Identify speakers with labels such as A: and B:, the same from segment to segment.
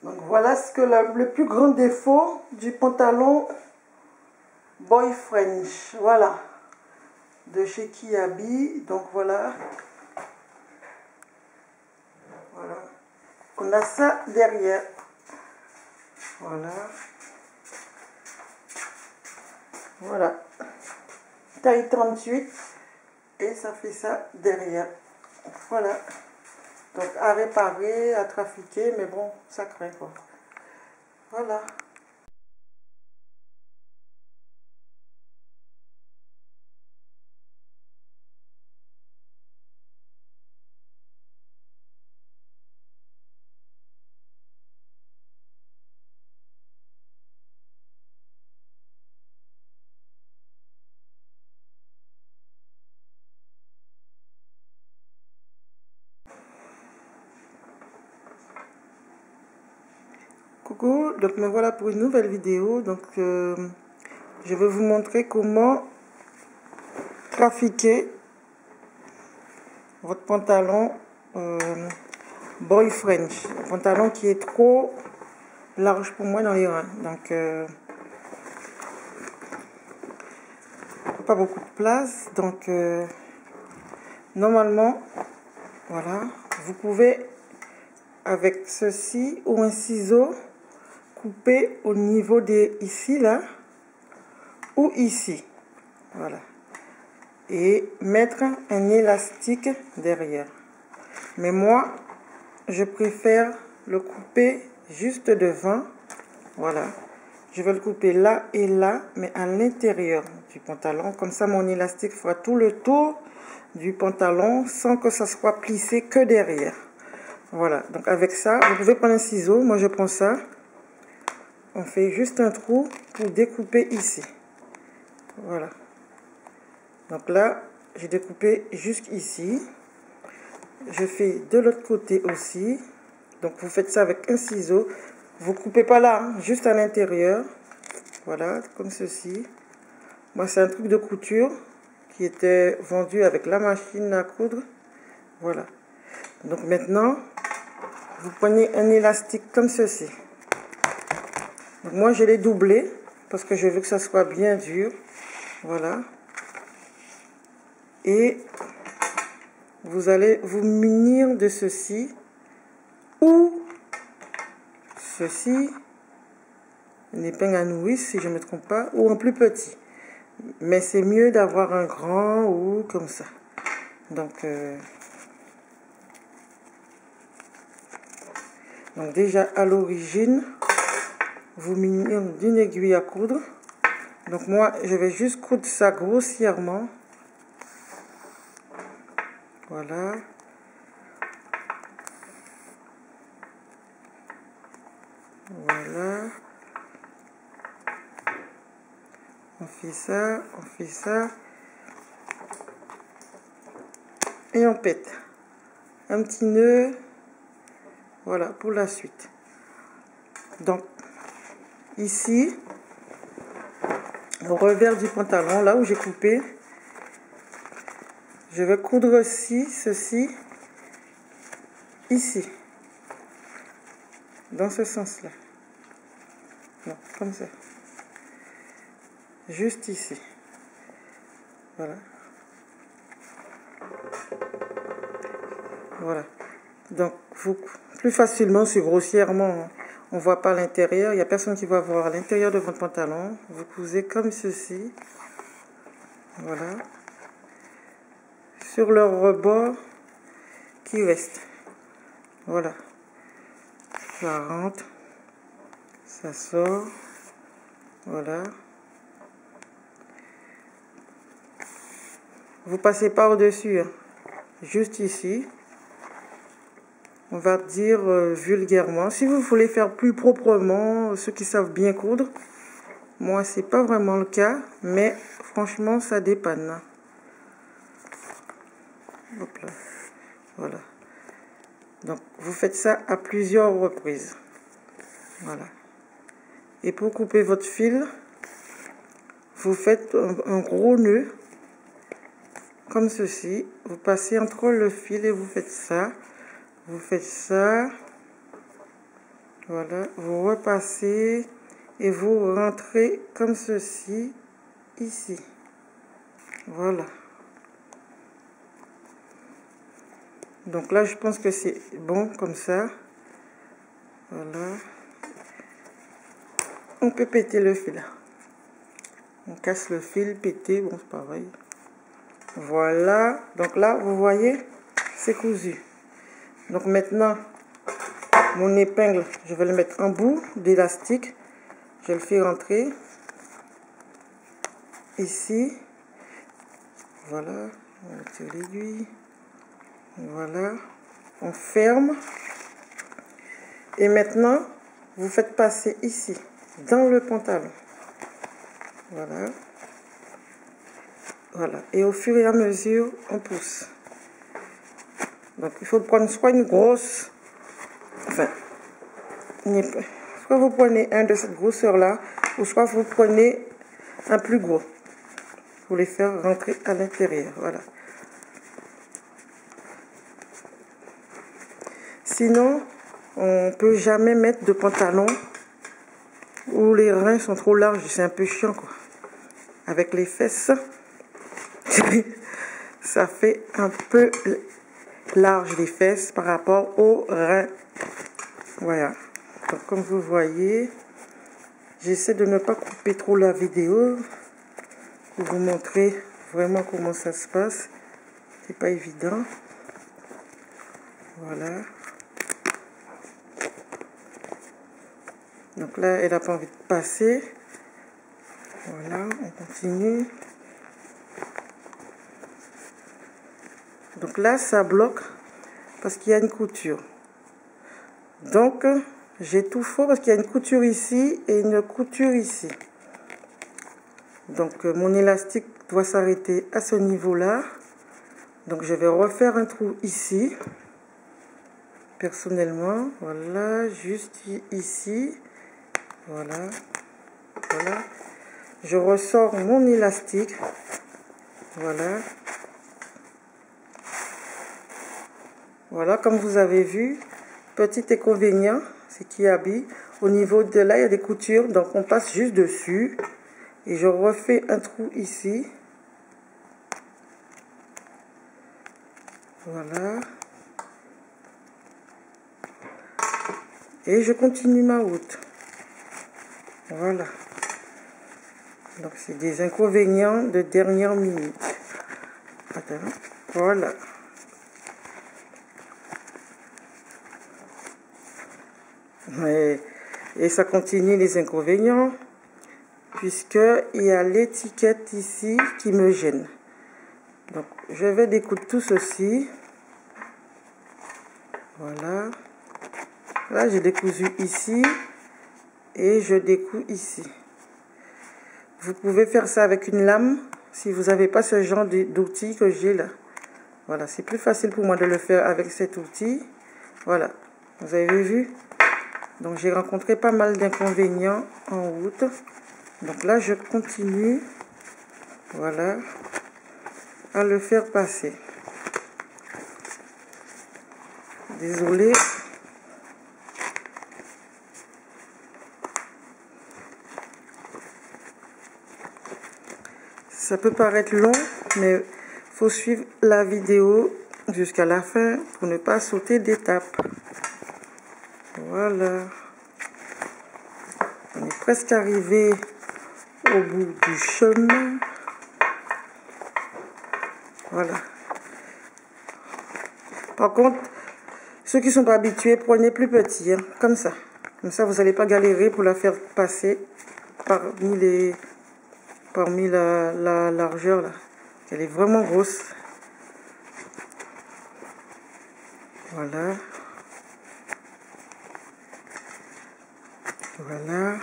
A: Donc voilà ce que le plus grand défaut du pantalon Boy French. Voilà. De chez Kiabi. Donc voilà. Voilà. On a ça derrière. Voilà. Voilà. Taille 38. Et ça fait ça derrière. Voilà. Donc à réparer, à trafiquer, mais bon, ça craint quoi. Voilà. Coucou, donc me voilà pour une nouvelle vidéo. Donc je vais vous montrer comment trafiquer votre pantalon Boy French. Un pantalon qui est trop large pour moi dans les reins. Donc pas beaucoup de place. Donc normalement, voilà, vous pouvez avec ceci ou un ciseau couper au niveau des ici là ou ici, voilà, et mettre un élastique derrière. Mais moi je préfère le couper juste devant. Voilà, je vais le couper là et là, mais à l'intérieur du pantalon, comme ça mon élastique fera tout le tour du pantalon sans que ça soit plissé que derrière. Voilà, donc avec ça vous pouvez prendre un ciseau. Moi je prends ça. On fait juste un trou pour découper ici. Voilà. Donc là, j'ai découpé jusqu'ici. Je fais de l'autre côté aussi. Donc vous faites ça avec un ciseau. Vous coupez pas là, hein, juste à l'intérieur. Voilà, comme ceci. Moi, c'est un truc de couture qui était vendu avec la machine à coudre. Voilà. Donc maintenant, vous prenez un élastique comme ceci. Donc moi je l'ai doublé parce que je veux que ça soit bien dur. Voilà. Et vous allez vous munir de ceci ou ceci, une épingle à nourrice si je ne me trompe pas, ou un plus petit. Mais c'est mieux d'avoir un grand ou comme ça. Donc déjà à l'origine, vous munir d'une aiguille à coudre. Donc moi je vais juste coudre ça grossièrement. Voilà. Voilà. On fait ça. Et on pète. Un petit nœud. Voilà pour la suite. Donc ici, au revers du pantalon, là où j'ai coupé, je vais coudre aussi ceci ici, dans ce sens-là. Non, comme ça. Juste ici. Voilà. Voilà. Donc, vous, plus facilement, c'est grossièrement, on ne voit pas l'intérieur. Il n'y a personne qui va voir l'intérieur de votre pantalon. Vous cousez comme ceci. Voilà. Sur le rebord qui reste. Voilà. Ça rentre. Ça sort. Voilà. Vous passez par-dessus. Hein. Juste ici. On va dire vulgairement. Si vous voulez faire plus proprement, ceux qui savent bien coudre, moi c'est pas vraiment le cas, mais franchement ça dépanne. Hop là. Voilà. Donc vous faites ça à plusieurs reprises. Voilà. Et pour couper votre fil, vous faites un gros nœud comme ceci. Vous passez entre le fil et vous faites ça. Vous faites ça. Voilà, vous repassez et vous rentrez comme ceci, ici. Voilà. Donc là, je pense que c'est bon comme ça. Voilà. On peut péter le fil. On casse le fil, péter, bon, c'est pareil. Voilà. Donc là, vous voyez, c'est cousu. Donc maintenant, mon épingle, je vais le mettre en bout d'élastique. Je le fais rentrer ici. Voilà. On tire l'aiguille. Voilà. On ferme. Et maintenant, vous faites passer ici, dans le pantalon. Voilà. Voilà. Et au fur et à mesure, on pousse. Donc, il faut prendre soit une grosse... Enfin, soit vous prenez un de cette grosseur-là, ou soit vous prenez un plus gros. Pour les faire rentrer à l'intérieur. Voilà. Sinon, on ne peut jamais mettre de pantalon où les reins sont trop larges. C'est un peu chiant, quoi. Avec les fesses, ça fait un peu large les fesses par rapport aux reins. Voilà. Donc, comme vous voyez, j'essaie de ne pas couper trop la vidéo pour vous montrer vraiment comment ça se passe. C'est pas évident. Voilà. Donc là, elle n'a pas envie de passer. Voilà, on continue. Donc là, ça bloque parce qu'il y a une couture. Donc, j'ai tout faux parce qu'il y a une couture ici et une couture ici. Donc, mon élastique doit s'arrêter à ce niveau-là. Donc, je vais refaire un trou ici. Personnellement, voilà, juste ici. Voilà, voilà. Je ressors mon élastique. Voilà. Voilà, comme vous avez vu, petit inconvénient, c'est qu'il habille. Au niveau de là, il y a des coutures, donc on passe juste dessus. Et je refais un trou ici. Voilà. Et je continue ma route. Voilà. Donc c'est des inconvénients de dernière minute. Attends. Voilà. Et ça continue les inconvénients, puisqu'il y a l'étiquette ici qui me gêne. Donc je vais découdre tout ceci. Voilà. Là j'ai décousu ici et je découds ici. Vous pouvez faire ça avec une lame si vous n'avez pas ce genre d'outil que j'ai là. Voilà, c'est plus facile pour moi de le faire avec cet outil. Voilà, vous avez vu? Donc j'ai rencontré pas mal d'inconvénients en route. Donc là je continue, voilà, à le faire passer. Désolée. Ça peut paraître long, mais il faut suivre la vidéo jusqu'à la fin pour ne pas sauter d'étape. Voilà. On est presque arrivé au bout du chemin. Voilà. Par contre, ceux qui ne sont pas habitués, prenez plus petit, hein, comme ça. Comme ça, vous n'allez pas galérer pour la faire passer parmi la largeur là. Elle est vraiment grosse. Voilà. Voilà.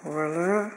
A: Voilà.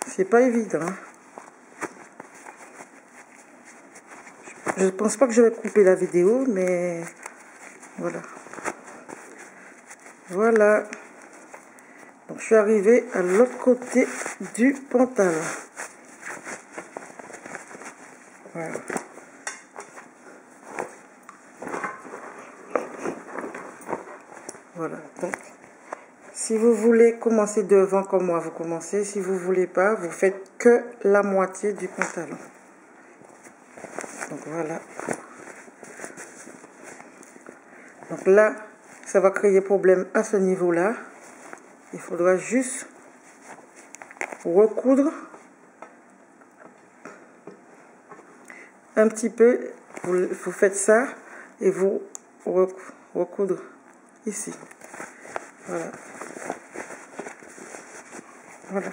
A: C'est pas évident. Je pense pas que je vais couper la vidéo, mais voilà. Voilà. Donc je suis arrivée à l'autre côté du pantalon. Voilà. Voilà, donc si vous voulez commencer devant comme moi, vous commencez. Si vous voulez pas, vous faites que la moitié du pantalon. Donc voilà. Donc là, ça va créer problème à ce niveau-là. Il faudra juste recoudre un petit peu. Vous faites ça et vous recoudre ici. Voilà. Voilà.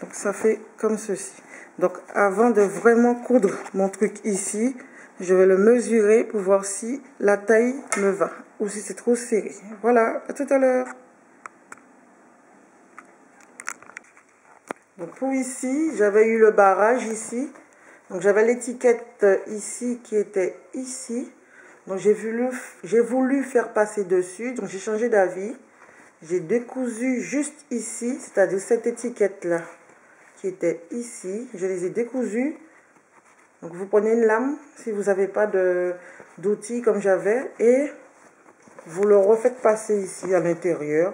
A: Donc ça fait comme ceci. Donc avant de vraiment coudre mon truc ici, je vais le mesurer pour voir si la taille me va ou si c'est trop serré. Voilà, à tout à l'heure. Donc pour ici, j'avais eu le barrage ici. Donc j'avais l'étiquette ici qui était ici. Donc j'ai voulu faire passer dessus. Donc j'ai changé d'avis. J'ai décousu juste ici, c'est-à-dire cette étiquette-là qui était ici. Je les ai décousus. Donc vous prenez une lame si vous n'avez pas d'outil comme j'avais et vous le refaites passer ici à l'intérieur.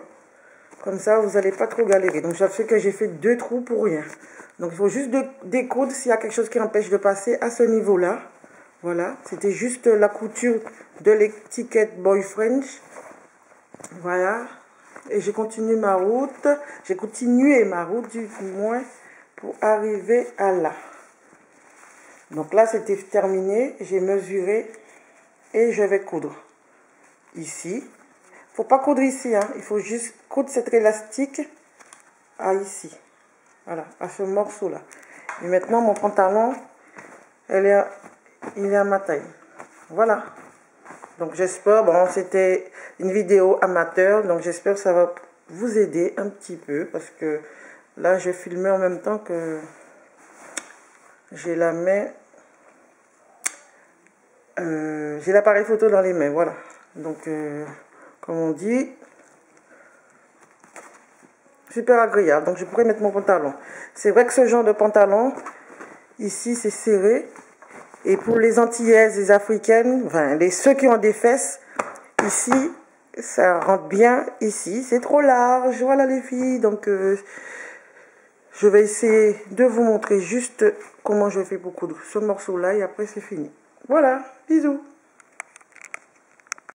A: Comme ça, vous n'allez pas trop galérer. Donc j'ai fait 2 trous pour rien. Donc il faut juste découdre s'il y a quelque chose qui empêche de passer à ce niveau-là. Voilà, c'était juste la couture de l'étiquette Boyfriend. Voilà. Et j'ai continué ma route. J'ai continué ma route du moins pour arriver à là. Donc là, c'était terminé. J'ai mesuré et je vais coudre ici. Faut pas coudre ici, hein. Il faut juste coudre cet élastique à ici. Voilà, à ce morceau-là. Et maintenant, mon pantalon, il est à ma taille. Voilà. Donc j'espère, bon, c'était une vidéo amateur, donc j'espère que ça va vous aider un petit peu, parce que là, je filmais en même temps que j'ai la main, j'ai l'appareil photo dans les mains, voilà. Donc, comme on dit, super agréable. Donc je pourrais mettre mon pantalon. C'est vrai que ce genre de pantalon, ici, c'est serré. Et pour les Antillaises, les Africaines, enfin, ceux qui ont des fesses, ici, ça rentre bien ici. C'est trop large, voilà les filles. Donc, je vais essayer de vous montrer juste comment je fais pour coudre ce morceau-là et après c'est fini. Voilà, bisous.